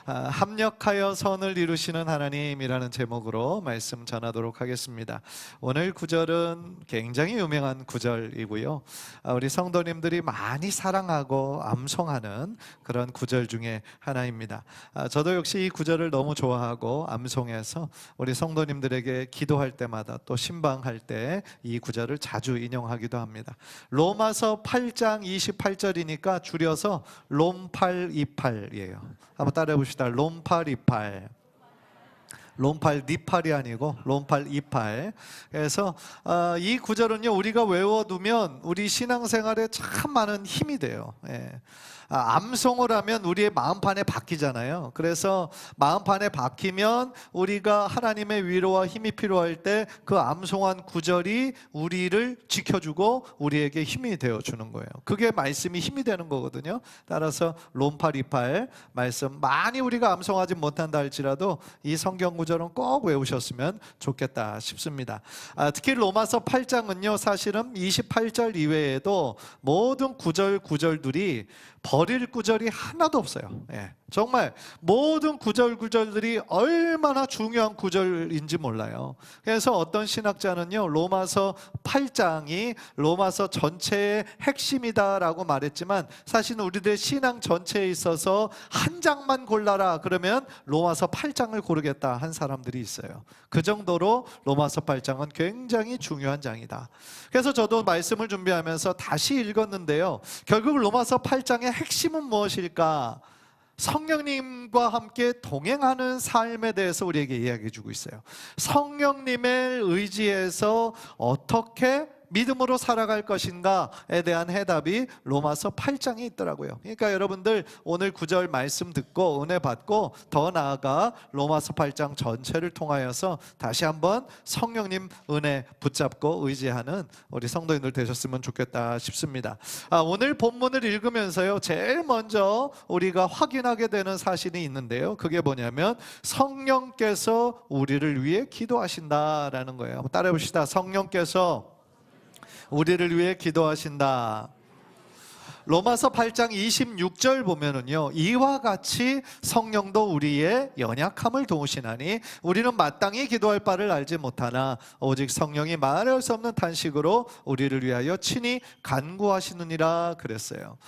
합력하여 선을 이루시는 하나님이라는 제목으로 말씀 전하도록 하겠습니다. 오늘 구절은 굉장히 유명한 구절이고요. 우리 성도님들이 많이 사랑하고 암송하는 그런 구절 중에 하나입니다. 저도 역시 이 구절을 너무 좋아하고 암송해서 우리 성도님들에게 기도할 때마다 또 신방할 때 이 구절을 자주 인용하기도 합니다. 로마서 8장 28절이니까 줄여서 롬828이에요. 한번 따라해 봅시다. 롬828. 롬8 니팔이 아니고 롬828. 그래서 이 구절은요, 우리가 외워두면 우리 신앙생활에 참 많은 힘이 돼요. 암송을 하면 우리의 마음판에 박히잖아요. 그래서 마음판에 박히면 우리가 하나님의 위로와 힘이 필요할 때 그 암송한 구절이 우리를 지켜주고 우리에게 힘이 되어주는 거예요. 그게 말씀이 힘이 되는 거거든요. 따라서 롬828 말씀 많이 우리가 암송하지 못한다 할지라도 이 성경 구절은 꼭 외우셨으면 좋겠다 싶습니다. 특히 로마서 8장은요, 사실은 28절 이외에도 모든 구절들이 버릴 구절이 하나도 없어요. 정말 모든 구절들이 얼마나 중요한 구절인지 몰라요. 그래서 어떤 신학자는요, 로마서 8장이 로마서 전체의 핵심이다라고 말했지만 사실은 우리들의 신앙 전체에 있어서 한 장만 골라라 그러면 로마서 8장을 고르겠다 한 사람들이 있어요. 그 정도로 로마서 8장은 굉장히 중요한 장이다. 그래서 저도 말씀을 준비하면서 다시 읽었는데요, 결국 로마서 8장의 핵심은 무엇일까? 성령님과 함께 동행하는 삶에 대해서 우리에게 이야기해 주고 있어요. 성령님의 의지에서 어떻게 믿음으로 살아갈 것인가에 대한 해답이 로마서 8장에 있더라고요. 그러니까 여러분들 오늘 구절 말씀 듣고 은혜 받고 더 나아가 로마서 8장 전체를 통하여서 다시 한번 성령님 은혜 붙잡고 의지하는 우리 성도님들 되셨으면 좋겠다 싶습니다. 오늘 본문을 읽으면서요, 제일 먼저 우리가 확인하게 되는 사실이 있는데요, 그게 뭐냐면 성령께서 우리를 위해 기도하신다라는 거예요. 한번 따라해 봅시다. 성령께서 우리를 위해 기도하신다. 로마서 8장 26절 보면은요, 이와 같이 성령도 우리의 연약함을 도우시나니 우리는 마땅히 기도할 바를 알지 못하나 오직 성령이 말할 수 없는 탄식으로 우리를 위하여 친히 간구하시느니라 그랬어요.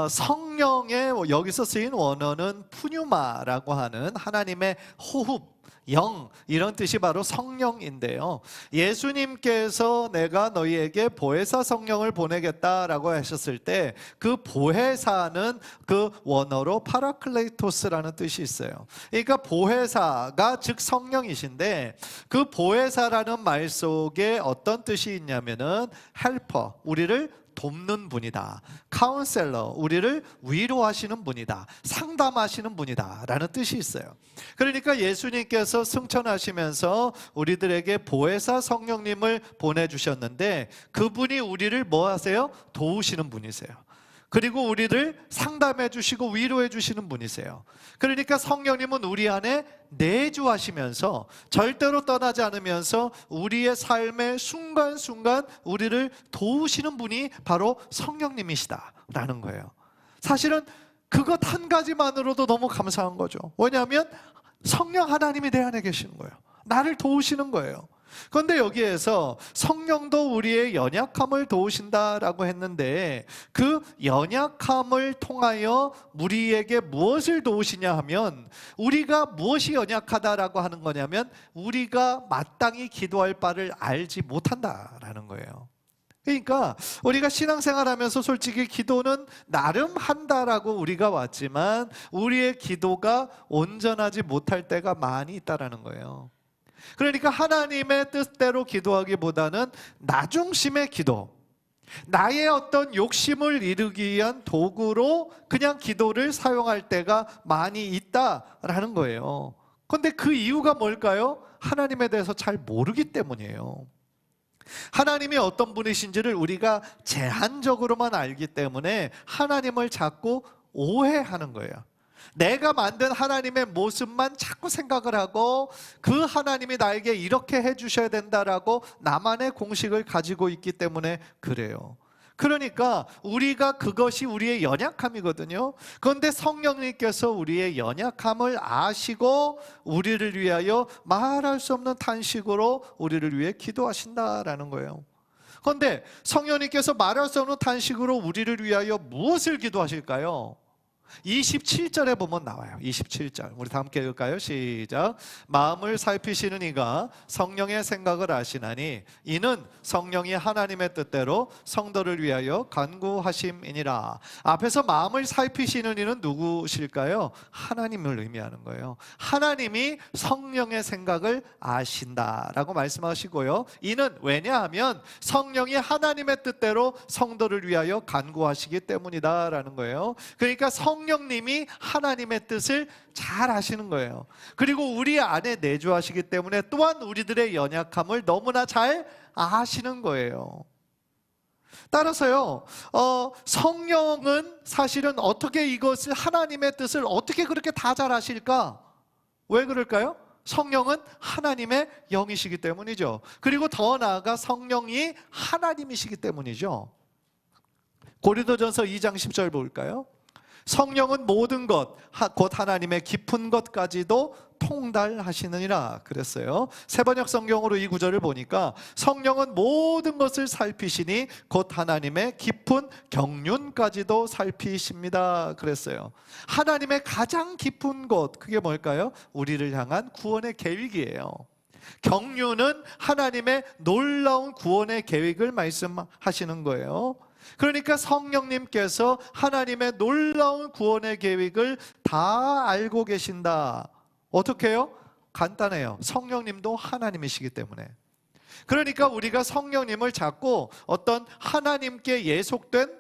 성령의 여기서 쓰인 원어는 푸뉴마라고 하는 하나님의 호흡, 영, 이런 뜻이 바로 성령인데요, 예수님께서 내가 너희에게 보혜사 성령을 보내겠다라고 하셨을 때 그 보혜사는 그 원어로 파라클레이토스라는 뜻이 있어요. 그러니까 보혜사가 즉 성령이신데, 그 보혜사라는 말 속에 어떤 뜻이 있냐면은 헬퍼, 우리를 돕는 분이다. 카운셀러, 우리를 위로하시는 분이다. 상담하시는 분이다 라는 뜻이 있어요. 그러니까 예수님께서 승천하시면서 우리들에게 보혜사 성령님을 보내주셨는데, 그분이 우리를 뭐 하세요? 도우시는 분이세요. 그리고 우리를 상담해 주시고 위로해 주시는 분이세요. 그러니까 성령님은 우리 안에 내주하시면서 절대로 떠나지 않으면서 우리의 삶의 순간순간 우리를 도우시는 분이 바로 성령님이시다라는 거예요. 사실은 그것 한 가지만으로도 너무 감사한 거죠. 왜냐하면 성령 하나님이 내 안에 계시는 거예요. 나를 도우시는 거예요. 그런데 여기에서 성령도 우리의 연약함을 도우신다라고 했는데, 그 연약함을 통하여 우리에게 무엇을 도우시냐 하면, 우리가 무엇이 연약하다라고 하는 거냐면 우리가 마땅히 기도할 바를 알지 못한다라는 거예요. 그러니까 우리가 신앙생활하면서 솔직히 기도는 나름 한다라고 우리가 왔지만 우리의 기도가 온전하지 못할 때가 많이 있다라는 거예요. 그러니까 하나님의 뜻대로 기도하기보다는 나 중심의 기도, 나의 어떤 욕심을 이루기 위한 도구로 그냥 기도를 사용할 때가 많이 있다라는 거예요. 그런데 그 이유가 뭘까요? 하나님에 대해서 잘 모르기 때문이에요. 하나님이 어떤 분이신지를 우리가 제한적으로만 알기 때문에 하나님을 자꾸 오해하는 거예요. 내가 만든 하나님의 모습만 자꾸 생각을 하고 그 하나님이 나에게 이렇게 해주셔야 된다라고 나만의 공식을 가지고 있기 때문에 그래요. 그러니까 우리가 그것이 우리의 연약함이거든요. 그런데 성령님께서 우리의 연약함을 아시고 우리를 위하여 말할 수 없는 탄식으로 우리를 위해 기도하신다라는 거예요. 그런데 성령님께서 말할 수 없는 탄식으로 우리를 위하여 무엇을 기도하실까요? 27절에 보면 나와요. 27절 우리 다 함께 읽을까요? 시작. 마음을 살피시는 이가 성령의 생각을 아시나니 이는 성령이 하나님의 뜻대로 성도를 위하여 간구하심이니라. 앞에서 마음을 살피시는 이는 누구실까요? 하나님을 의미하는 거예요. 하나님이 성령의 생각을 아신다라고 말씀하시고요. 이는 왜냐하면 성령이 하나님의 뜻대로 성도를 위하여 간구하시기 때문이다라는 거예요. 그러니까 성령님이 하나님의 뜻을 잘 아시는 거예요. 그리고 우리 안에 내주하시기 때문에 또한 우리들의 연약함을 너무나 잘 아시는 거예요. 따라서요, 성령은 사실은 어떻게 이것을 하나님의 뜻을 어떻게 그렇게 다 잘 아실까? 왜 그럴까요? 성령은 하나님의 영이시기 때문이죠. 그리고 더 나아가 성령이 하나님이시기 때문이죠. 고린도전서 2장 10절 볼까요? 성령은 모든 것, 곧 하나님의 깊은 것까지도 통달하시느니라 그랬어요. 세번역 성경으로 이 구절을 보니까 성령은 모든 것을 살피시니 곧 하나님의 깊은 경륜까지도 살피십니다 그랬어요. 하나님의 가장 깊은 것, 그게 뭘까요? 우리를 향한 구원의 계획이에요. 경륜은 하나님의 놀라운 구원의 계획을 말씀하시는 거예요. 그러니까 성령님께서 하나님의 놀라운 구원의 계획을 다 알고 계신다. 어떻게 해요? 간단해요. 성령님도 하나님이시기 때문에. 그러니까 우리가 성령님을 자꾸 어떤 하나님께 예속된,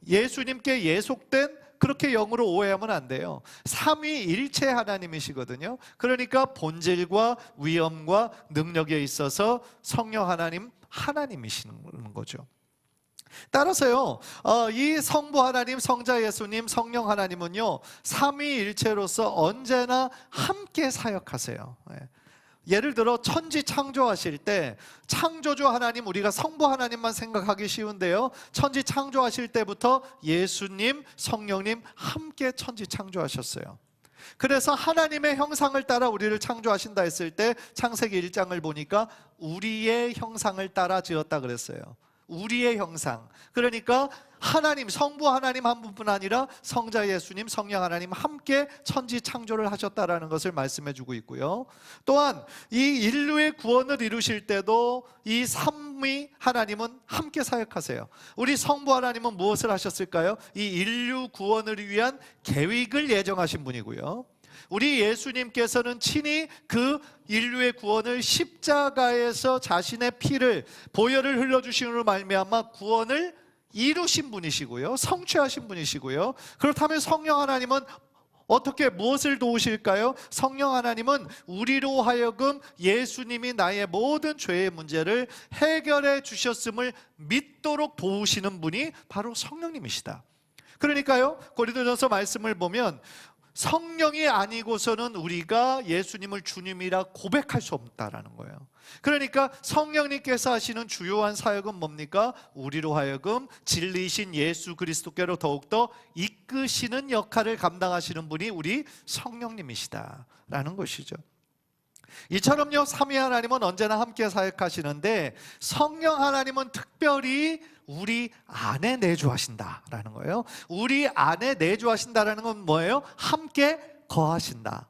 예수님께 예속된 그렇게 영으로 오해하면 안 돼요. 삼위일체 하나님이시거든요. 그러니까 본질과 위엄과 능력에 있어서 성령 하나님, 하나님이시는 거죠. 따라서요, 이 성부 하나님, 성자 예수님, 성령 하나님은요, 삼위일체로서 언제나 함께 사역하세요. 예를 들어 천지 창조하실 때 창조주 하나님, 우리가 성부 하나님만 생각하기 쉬운데요, 천지 창조하실 때부터 예수님, 성령님 함께 천지 창조하셨어요. 그래서 하나님의 형상을 따라 우리를 창조하신다 했을 때 창세기 1장을 보니까 우리의 형상을 따라 지었다 그랬어요. 우리의 형상. 그러니까 하나님, 성부 하나님 한 분뿐 아니라 성자 예수님, 성령 하나님 함께 천지 창조를 하셨다라는 것을 말씀해 주고 있고요. 또한 이 인류의 구원을 이루실 때도 이 삼위 하나님은 함께 사역하세요. 우리 성부 하나님은 무엇을 하셨을까요? 이 인류 구원을 위한 계획을 예정하신 분이고요. 우리 예수님께서는 친히 그 인류의 구원을 십자가에서 자신의 피를, 보혈을 흘려주심으로 말미암아 구원을 이루신 분이시고요, 성취하신 분이시고요. 그렇다면 성령 하나님은 어떻게, 무엇을 도우실까요? 성령 하나님은 우리로 하여금 예수님이 나의 모든 죄의 문제를 해결해 주셨음을 믿도록 도우시는 분이 바로 성령님이시다. 그러니까요, 고린도전서 말씀을 보면 성령이 아니고서는 우리가 예수님을 주님이라 고백할 수 없다라는 거예요. 그러니까 성령님께서 하시는 주요한 사역은 뭡니까? 우리로 하여금 진리이신 예수 그리스도께로 더욱더 이끄시는 역할을 감당하시는 분이 우리 성령님이시다라는 것이죠. 이처럼요, 삼위 하나님은 언제나 함께 사역하시는데 성령 하나님은 특별히 우리 안에 내주하신다라는 거예요. 우리 안에 내주하신다라는 건 뭐예요? 함께 거하신다.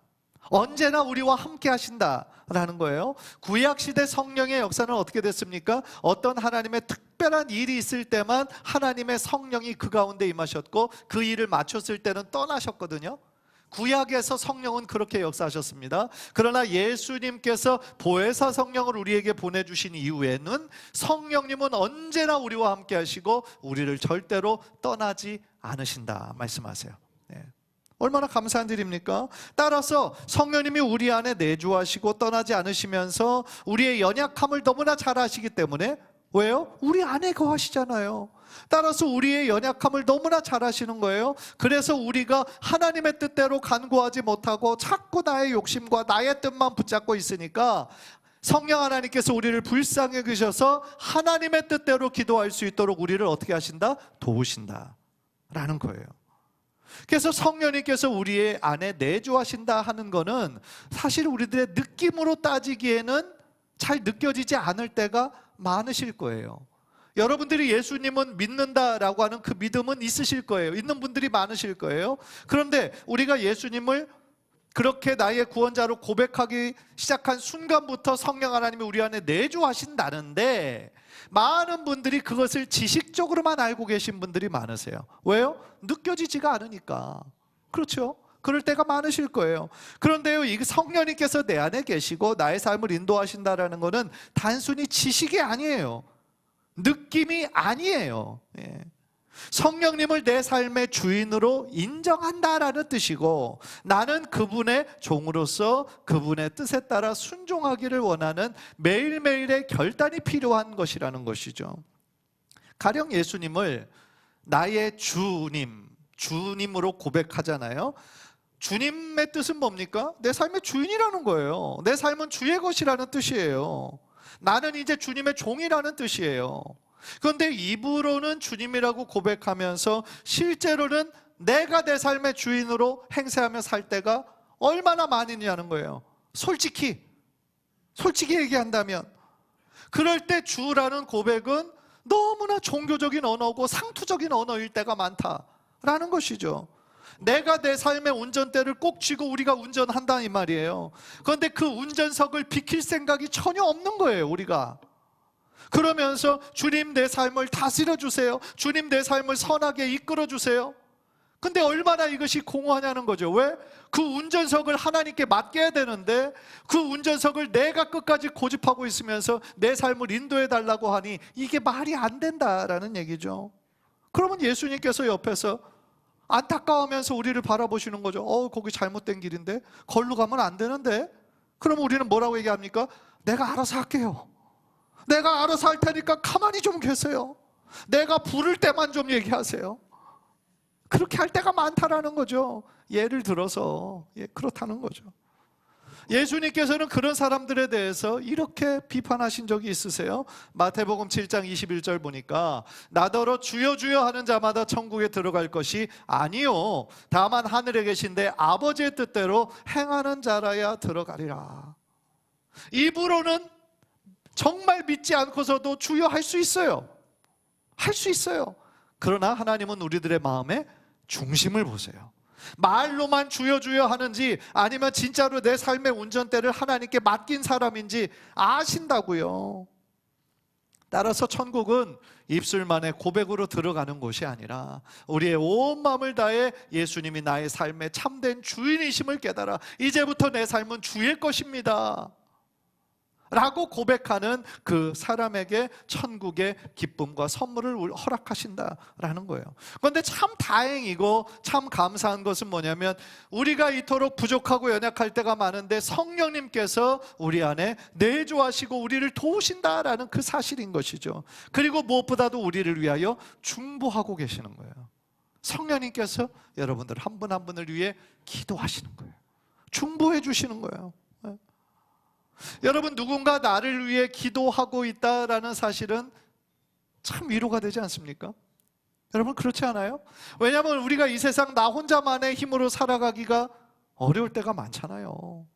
언제나 우리와 함께 하신다라는 거예요. 구약시대 성령의 역사는 어떻게 됐습니까? 어떤 하나님의 특별한 일이 있을 때만 하나님의 성령이 그 가운데 임하셨고 그 일을 마쳤을 때는 떠나셨거든요. 구약에서 성령은 그렇게 역사하셨습니다. 그러나 예수님께서 보혜사 성령을 우리에게 보내주신 이후에는 성령님은 언제나 우리와 함께 하시고 우리를 절대로 떠나지 않으신다 말씀하세요. 네. 얼마나 감사한 일입니까? 따라서 성령님이 우리 안에 내주하시고 떠나지 않으시면서 우리의 연약함을 너무나 잘 아시기 때문에, 왜요? 우리 안에 거하시잖아요. 따라서 우리의 연약함을 너무나 잘 아시는 거예요. 그래서 우리가 하나님의 뜻대로 간구하지 못하고 자꾸 나의 욕심과 나의 뜻만 붙잡고 있으니까 성령 하나님께서 우리를 불쌍히 여기셔서 하나님의 뜻대로 기도할 수 있도록 우리를 어떻게 하신다? 도우신다 라는 거예요. 그래서 성령님께서 우리의 안에 내주하신다 하는 거는 사실 우리들의 느낌으로 따지기에는 잘 느껴지지 않을 때가 많으실 거예요. 여러분들이 예수님은 믿는다라고 하는 그 믿음은 있으실 거예요. 있는 분들이 많으실 거예요. 그런데 우리가 예수님을 그렇게 나의 구원자로 고백하기 시작한 순간부터 성령 하나님이 우리 안에 내주하신다는데 많은 분들이 그것을 지식적으로만 알고 계신 분들이 많으세요. 왜요? 느껴지지가 않으니까. 그렇죠? 그럴 때가 많으실 거예요. 그런데요, 이 성령님께서 내 안에 계시고 나의 삶을 인도하신다라는 것은 단순히 지식이 아니에요. 느낌이 아니에요. 성령님을 내 삶의 주인으로 인정한다라는 뜻이고, 나는 그분의 종으로서 그분의 뜻에 따라 순종하기를 원하는 매일매일의 결단이 필요한 것이라는 것이죠. 가령 예수님을 나의 주님으로 고백하잖아요. 주님의 뜻은 뭡니까? 내 삶의 주인이라는 거예요. 내 삶은 주의 것이라는 뜻이에요. 나는 이제 주님의 종이라는 뜻이에요. 그런데 입으로는 주님이라고 고백하면서 실제로는 내가 내 삶의 주인으로 행세하며 살 때가 얼마나 많으냐는 거예요. 솔직히 얘기한다면 그럴 때 주라는 고백은 너무나 종교적인 언어고 상투적인 언어일 때가 많다라는 것이죠. 내가 내 삶의 운전대를 꼭 쥐고 우리가 운전한다 이 말이에요. 그런데 그 운전석을 비킬 생각이 전혀 없는 거예요, 우리가. 그러면서 주님 내 삶을 다스려 주세요. 주님 내 삶을 선하게 이끌어 주세요. 근데 얼마나 이것이 공허하냐는 거죠. 왜? 그 운전석을 하나님께 맡겨야 되는데 그 운전석을 내가 끝까지 고집하고 있으면서 내 삶을 인도해 달라고 하니 이게 말이 안 된다라는 얘기죠. 그러면 예수님께서 옆에서 안타까워하면서 우리를 바라보시는 거죠. 거기 잘못된 길인데, 걸로 가면 안 되는데. 그러면 우리는 뭐라고 얘기합니까? 내가 알아서 할게요. 내가 알아서 할 테니까 가만히 좀 계세요. 내가 부를 때만 좀 얘기하세요. 그렇게 할 때가 많다라는 거죠. 예를 들어서 그렇다는 거죠. 예수님께서는 그런 사람들에 대해서 이렇게 비판하신 적이 있으세요? 마태복음 7장 21절 보니까 나더러 주여 주여 하는 자마다 천국에 들어갈 것이 아니요 다만 하늘에 계신데 아버지의 뜻대로 행하는 자라야 들어가리라. 입으로는 정말 믿지 않고서도 주여 할 수 있어요. 할 수 있어요. 그러나 하나님은 우리들의 마음의 중심을 보세요. 말로만 주여 주여 하는지 아니면 진짜로 내 삶의 운전대를 하나님께 맡긴 사람인지 아신다고요. 따라서 천국은 입술만의 고백으로 들어가는 곳이 아니라 우리의 온 마음을 다해 예수님이 나의 삶의 참된 주인이심을 깨달아 이제부터 내 삶은 주의 것입니다 라고 고백하는 그 사람에게 천국의 기쁨과 선물을 허락하신다라는 거예요. 그런데 참 다행이고 참 감사한 것은 뭐냐면 우리가 이토록 부족하고 연약할 때가 많은데 성령님께서 우리 안에 내주하시고 우리를 도우신다라는 그 사실인 것이죠. 그리고 무엇보다도 우리를 위하여 중보하고 계시는 거예요. 성령님께서 여러분들 한 분 한 분을 위해 기도하시는 거예요. 중보해 주시는 거예요. 여러분, 누군가 나를 위해 기도하고 있다라는 사실은 참 위로가 되지 않습니까? 여러분, 그렇지 않아요? 왜냐하면 우리가 이 세상 나 혼자만의 힘으로 살아가기가 어려울 때가 많잖아요.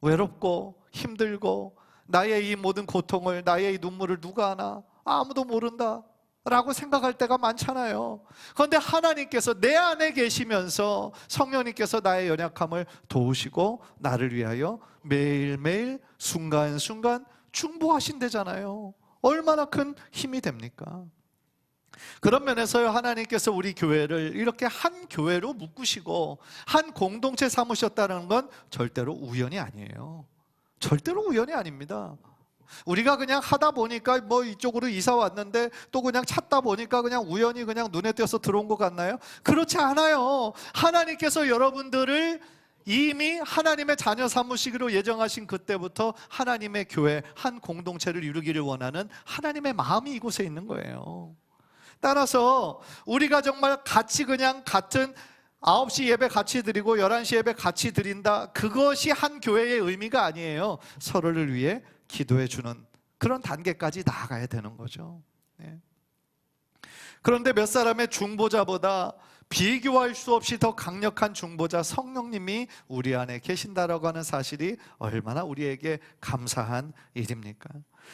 외롭고 힘들고 나의 이 모든 고통을, 나의 이 눈물을 누가 하나? 아무도 모른다 라고 생각할 때가 많잖아요. 그런데 하나님께서 내 안에 계시면서 성령님께서 나의 연약함을 도우시고 나를 위하여 매일매일 순간순간 중보하신대잖아요. 얼마나 큰 힘이 됩니까? 그런 면에서요, 하나님께서 우리 교회를 이렇게 한 교회로 묶으시고 한 공동체 삼으셨다는 건 절대로 우연이 아니에요. 절대로 우연이 아닙니다. 우리가 그냥 하다 보니까 뭐 이쪽으로 이사 왔는데 또 그냥 찾다 보니까 그냥 우연히 그냥 눈에 띄어서 들어온 것 같나요? 그렇지 않아요. 하나님께서 여러분들을 이미 하나님의 자녀 삼으시기로 예정하신 그때부터 하나님의 교회 한 공동체를 이루기를 원하는 하나님의 마음이 이곳에 있는 거예요. 따라서 우리가 정말 같이 그냥 같은 9시 예배 같이 드리고 11시 예배 같이 드린다, 그것이 한 교회의 의미가 아니에요. 서로를 위해 기도해 주는 그런 단계까지 나아가야 되는 거죠. 네. 그런데 몇 사람의 중보자보다 비교할 수 없이 더 강력한 중보자 성령님이 우리 안에 계신다라고 하는 사실이 얼마나 우리에게 감사한 일입니까?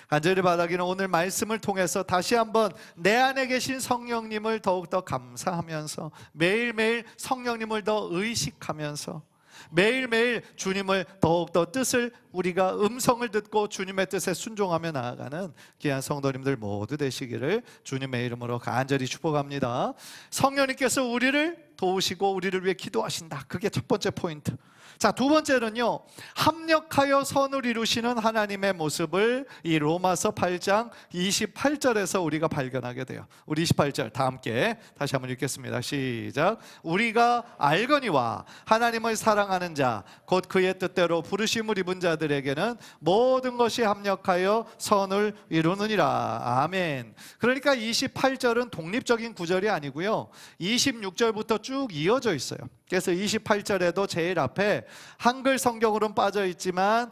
간절히 바라기는 오늘 말씀을 통해서 다시 한번 내 안에 계신 성령님을 더욱더 감사하면서 매일매일 성령님을 더 의식하면서 매일매일 주님을 더욱더 뜻을 우리가 음성을 듣고 주님의 뜻에 순종하며 나아가는 귀한 성도님들 모두 되시기를 주님의 이름으로 간절히 축복합니다. 성령님께서 우리를 도우시고 우리를 위해 기도하신다. 그게 첫 번째 포인트. 자, 두 번째는요, 합력하여 선을 이루시는 하나님의 모습을 이 로마서 8장 28절에서 우리가 발견하게 돼요. 우리 28절 다 함께 다시 한번 읽겠습니다. 시작. 우리가 알거니와 하나님을 사랑하는 자 곧 그의 뜻대로 부르심을 입은 자들에게는 모든 것이 합력하여 선을 이루느니라. 아멘. 그러니까 28절은 독립적인 구절이 아니고요, 26절부터 쭉 이어져 있어요. 그래서 28절에도 제일 앞에 한글 성경으로는 빠져 있지만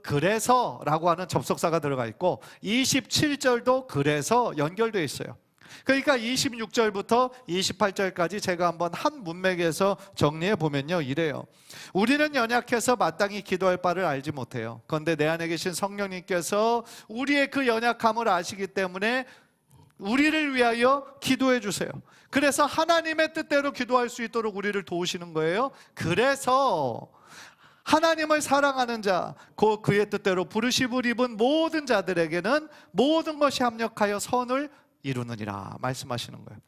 그래서라고 하는 접속사가 들어가 있고 27절도 그래서 연결되어 있어요. 그러니까 26절부터 28절까지 제가 한번 한 문맥에서 정리해 보면요, 이래요. 우리는 연약해서 마땅히 기도할 바를 알지 못해요. 그런데 내 안에 계신 성령님께서 우리의 그 연약함을 아시기 때문에 우리를 위하여 기도해 주세요. 그래서 하나님의 뜻대로 기도할 수 있도록 우리를 도우시는 거예요. 그래서 하나님을 사랑하는 자, 곧 그의 뜻대로 부르심을 입은 모든 자들에게는 모든 것이 합력하여 선을 이루느니라 말씀하시는 거예요.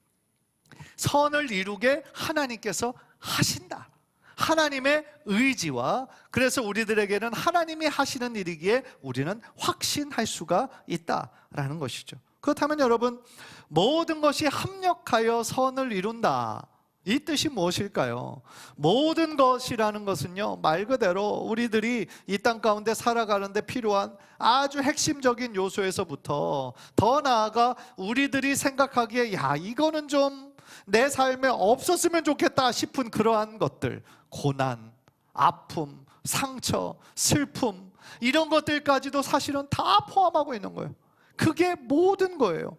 선을 이루게 하나님께서 하신다. 하나님의 의지와, 그래서 우리들에게는 하나님이 하시는 일이기에 우리는 확신할 수가 있다라는 것이죠. 그렇다면 여러분, 모든 것이 합력하여 선을 이룬다, 이 뜻이 무엇일까요? 모든 것이라는 것은요, 말 그대로 우리들이 이 땅 가운데 살아가는데 필요한 아주 핵심적인 요소에서부터 더 나아가 우리들이 생각하기에 야, 이거는 좀 내 삶에 없었으면 좋겠다 싶은 그러한 것들, 고난, 아픔, 상처, 슬픔, 이런 것들까지도 사실은 다 포함하고 있는 거예요. 그게 모든 거예요.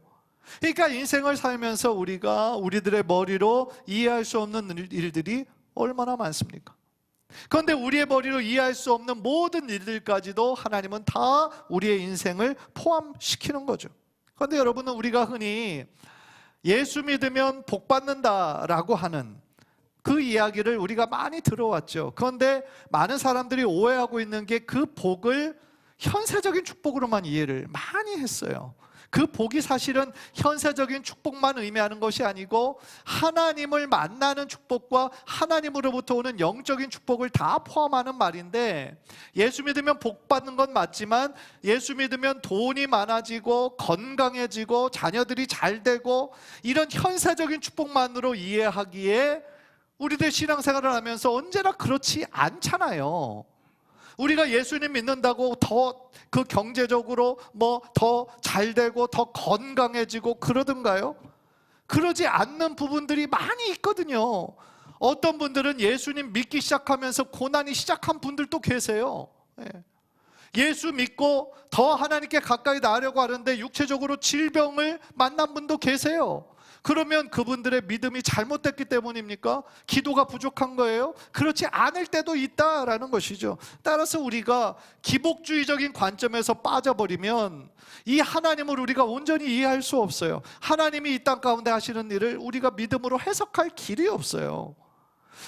그러니까 인생을 살면서 우리가 우리들의 머리로 이해할 수 없는 일들이 얼마나 많습니까? 그런데 우리의 머리로 이해할 수 없는 모든 일들까지도 하나님은 다 우리의 인생을 포함시키는 거죠. 그런데 여러분은 우리가 흔히 예수 믿으면 복 받는다라고 하는 그 이야기를 우리가 많이 들어왔죠. 그런데 많은 사람들이 오해하고 있는 게 그 복을 현세적인 축복으로만 이해를 많이 했어요. 그 복이 사실은 현세적인 축복만 의미하는 것이 아니고 하나님을 만나는 축복과 하나님으로부터 오는 영적인 축복을 다 포함하는 말인데, 예수 믿으면 복 받는 건 맞지만 예수 믿으면 돈이 많아지고 건강해지고 자녀들이 잘 되고 이런 현세적인 축복만으로 이해하기에 우리들 신앙생활을 하면서 언제나 그렇지 않잖아요. 우리가 예수님 믿는다고 더 그 경제적으로 뭐 더 잘되고 더 건강해지고 그러던가요? 그러지 않는 부분들이 많이 있거든요. 어떤 분들은 예수님 믿기 시작하면서 고난이 시작한 분들도 계세요. 예수 믿고 더 하나님께 가까이 나아가려고 하는데 육체적으로 질병을 만난 분도 계세요. 그러면 그분들의 믿음이 잘못됐기 때문입니까? 기도가 부족한 거예요? 그렇지 않을 때도 있다라는 것이죠. 따라서 우리가 기복주의적인 관점에서 빠져버리면 이 하나님을 우리가 온전히 이해할 수 없어요. 하나님이 이 땅 가운데 하시는 일을 우리가 믿음으로 해석할 길이 없어요.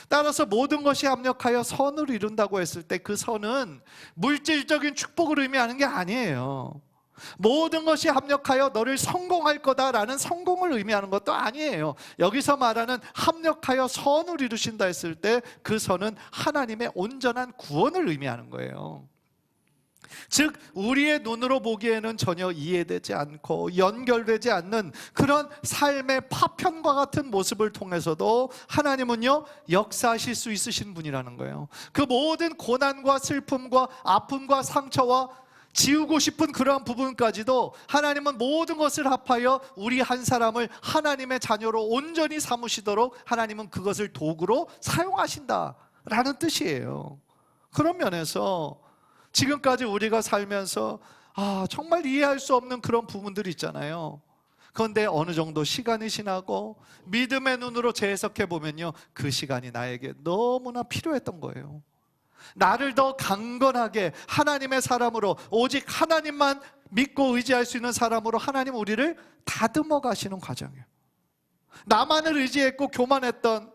따라서 모든 것이 합력하여 선을 이룬다고 했을 때 그 선은 물질적인 축복을 의미하는 게 아니에요. 모든 것이 합력하여 너를 성공할 거다라는 성공을 의미하는 것도 아니에요. 여기서 말하는 합력하여 선을 이루신다 했을 때 그 선은 하나님의 온전한 구원을 의미하는 거예요. 즉 우리의 눈으로 보기에는 전혀 이해되지 않고 연결되지 않는 그런 삶의 파편과 같은 모습을 통해서도 하나님은요 역사하실 수 있으신 분이라는 거예요. 그 모든 고난과 슬픔과 아픔과 상처와 지우고 싶은 그러한 부분까지도 하나님은 모든 것을 합하여 우리 한 사람을 하나님의 자녀로 온전히 삼으시도록 하나님은 그것을 도구로 사용하신다라는 뜻이에요. 그런 면에서 지금까지 우리가 살면서 정말 이해할 수 없는 그런 부분들이 있잖아요. 그런데 어느 정도 시간이 지나고 믿음의 눈으로 재해석해 보면요, 그 시간이 나에게 너무나 필요했던 거예요. 나를 더 강건하게 하나님의 사람으로, 오직 하나님만 믿고 의지할 수 있는 사람으로 하나님 우리를 다듬어 가시는 과정이에요. 나만을 의지했고 교만했던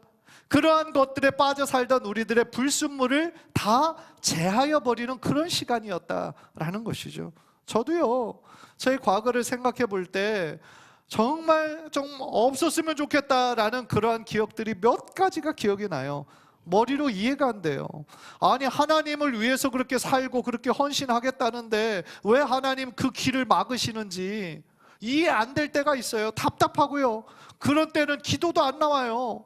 그러한 것들에 빠져 살던 우리들의 불순물을 다 제하여 버리는 그런 시간이었다라는 것이죠. 저도요, 저의 과거를 생각해 볼 때 정말 좀 없었으면 좋겠다라는 그러한 기억들이 몇 가지가 기억이 나요. 머리로 이해가 안 돼요. 아니, 하나님을 위해서 그렇게 살고 그렇게 헌신하겠다는데 왜 하나님 그 길을 막으시는지 이해 안 될 때가 있어요. 답답하고요. 그런 때는 기도도 안 나와요.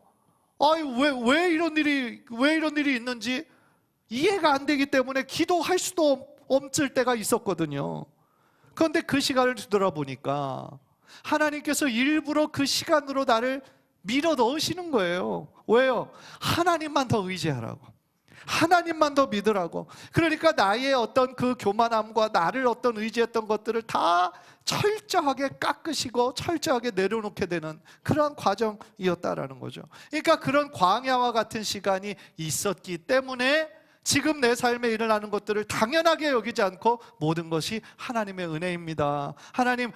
아니, 왜 이런 일이 있는지 이해가 안 되기 때문에 기도할 수도 없을 때가 있었거든요. 그런데 그 시간을 뒤돌아보니까 하나님께서 일부러 그 시간으로 나를 밀어 넣으시는 거예요. 왜요? 하나님만 더 의지하라고, 하나님만 더 믿으라고. 그러니까 나의 어떤 그 교만함과 나를 어떤 의지했던 것들을 다 철저하게 깎으시고 철저하게 내려놓게 되는 그런 과정이었다라는 거죠. 그러니까 그런 광야와 같은 시간이 있었기 때문에 지금 내 삶에 일어나는 것들을 당연하게 여기지 않고 모든 것이 하나님의 은혜입니다.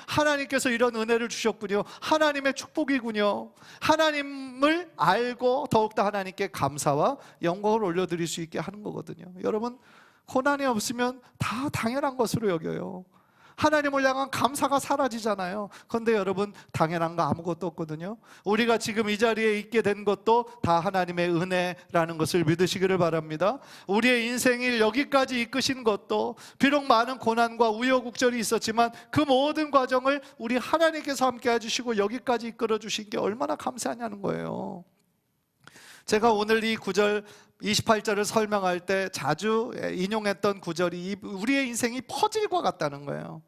하나님께서 이런 은혜를 주셨군요. 하나님의 축복이군요. 하나님을 알고 더욱더 하나님께 감사와 영광을 올려드릴 수 있게 하는 거거든요. 여러분, 고난이 없으면 다 당연한 것으로 여겨요. 하나님을 향한 감사가 사라지잖아요. 그런데 여러분, 당연한 거 아무것도 없거든요. 우리가 지금 이 자리에 있게 된 것도 다 하나님의 은혜라는 것을 믿으시기를 바랍니다. 우리의 인생을 여기까지 이끄신 것도 비록 많은 고난과 우여곡절이 있었지만 그 모든 과정을 우리 하나님께서 함께 해주시고 여기까지 이끌어 주신 게 얼마나 감사하냐는 거예요. 제가 오늘 이 9절 28절을 설명할 때 자주 인용했던 구절이 우리의 인생이 퍼즐과 같다는 거예요.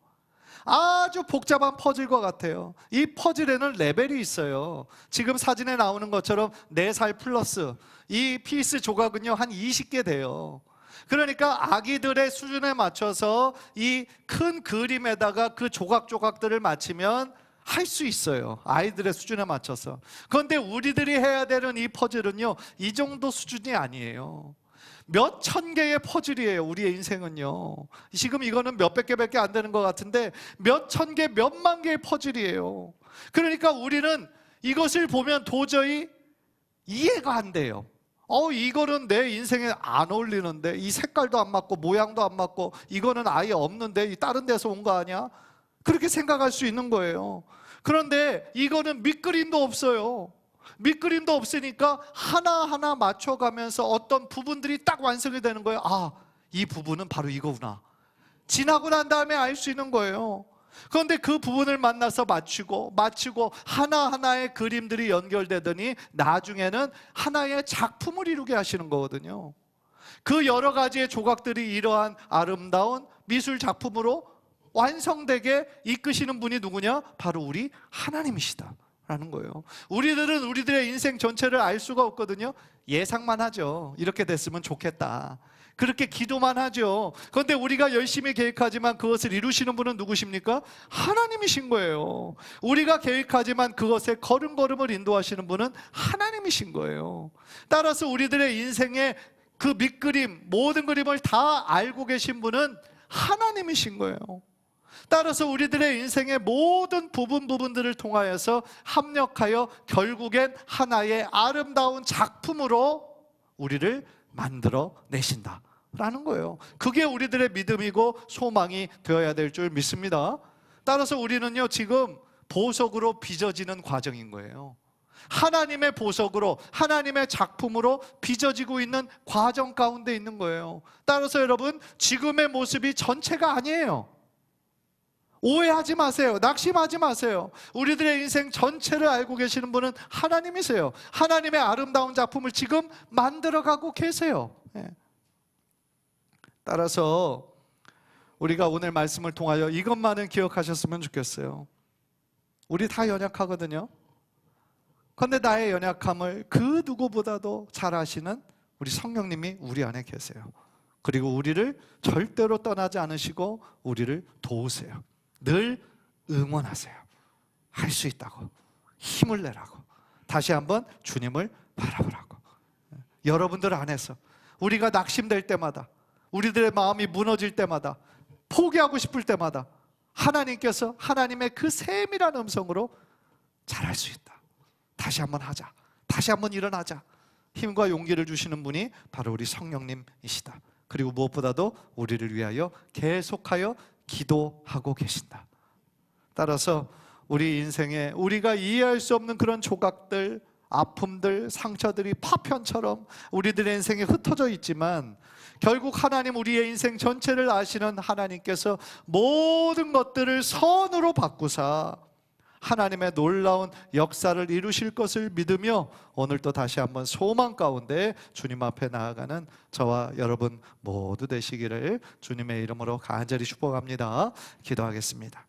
아주 복잡한 퍼즐과 같아요. 이 퍼즐에는 레벨이 있어요. 지금 사진에 나오는 것처럼 4살 플러스 이 피스 조각은요 한 20개 돼요. 그러니까 아기들의 수준에 맞춰서 이 큰 그림에다가 그 조각조각들을 맞추면 할 수 있어요. 아이들의 수준에 맞춰서. 그런데 우리들이 해야 되는 이 퍼즐은요, 이 정도 수준이 아니에요. 몇 천 개의 퍼즐이에요. 우리의 인생은요. 지금 이거는 몇백 개밖에 안 되는 것 같은데 몇 천 개, 몇만 개의 퍼즐이에요. 그러니까 우리는 이것을 보면 도저히 이해가 안 돼요. 이거는 내 인생에 안 어울리는데, 이 색깔도 안 맞고 모양도 안 맞고 이거는 아예 없는데 다른 데서 온 거 아니야? 그렇게 생각할 수 있는 거예요. 그런데 이거는 밑그림도 없어요. 밑그림도 없으니까 하나하나 맞춰가면서 어떤 부분들이 딱 완성이 되는 거예요. 이 부분은 바로 이거구나. 지나고 난 다음에 알 수 있는 거예요. 그런데 그 부분을 만나서 맞추고 하나하나의 그림들이 연결되더니 나중에는 하나의 작품을 이루게 하시는 거거든요. 그 여러 가지의 조각들이 이러한 아름다운 미술 작품으로 완성되게 이끄시는 분이 누구냐? 바로 우리 하나님이시다 라는 거예요. 우리들은 우리들의 인생 전체를 알 수가 없거든요. 예상만 하죠. 이렇게 됐으면 좋겠다, 그렇게 기도만 하죠. 그런데 우리가 열심히 계획하지만 그것을 이루시는 분은 누구십니까? 하나님이신 거예요. 우리가 계획하지만 그것에 걸음걸음을 인도하시는 분은 하나님이신 거예요. 따라서 우리들의 인생의 그 밑그림, 모든 그림을 다 알고 계신 분은 하나님이신 거예요. 따라서 우리들의 인생의 모든 부분들을 통하여서 합력하여 결국엔 하나의 아름다운 작품으로 우리를 만들어 내신다 라는 거예요. 그게 우리들의 믿음이고 소망이 되어야 될 줄 믿습니다. 따라서 우리는요, 지금 보석으로 빚어지는 과정인 거예요. 하나님의 보석으로, 하나님의 작품으로 빚어지고 있는 과정 가운데 있는 거예요. 따라서 여러분, 지금의 모습이 전체가 아니에요. 오해하지 마세요. 낙심하지 마세요. 우리들의 인생 전체를 알고 계시는 분은 하나님이세요. 하나님의 아름다운 작품을 지금 만들어가고 계세요. 따라서 우리가 오늘 말씀을 통하여 이것만은 기억하셨으면 좋겠어요. 우리 다 연약하거든요. 그런데 나의 연약함을 그 누구보다도 잘 아시는 우리 성령님이 우리 안에 계세요. 그리고 우리를 절대로 떠나지 않으시고 우리를 도우세요. 늘 응원하세요. 할 수 있다고, 힘을 내라고, 다시 한번 주님을 바라보라고. 여러분들 안에서 우리가 낙심될 때마다, 우리들의 마음이 무너질 때마다, 포기하고 싶을 때마다 하나님께서 하나님의 그 세밀한 음성으로 잘할 수 있다, 다시 한번 하자, 다시 한번 일어나자, 힘과 용기를 주시는 분이 바로 우리 성령님이시다. 그리고 무엇보다도 우리를 위하여 계속하여 기도하고 계신다. 따라서 우리 인생에 우리가 이해할 수 없는 그런 조각들, 아픔들, 상처들이 파편처럼 우리들의 인생에 흩어져 있지만, 결국 하나님, 우리의 인생 전체를 아시는 하나님께서 모든 것들을 선으로 바꾸사 하나님의 놀라운 역사를 이루실 것을 믿으며, 오늘도 다시 한번 소망 가운데 주님 앞에 나아가는 저와 여러분 모두 되시기를 주님의 이름으로 간절히 축복합니다. 기도하겠습니다.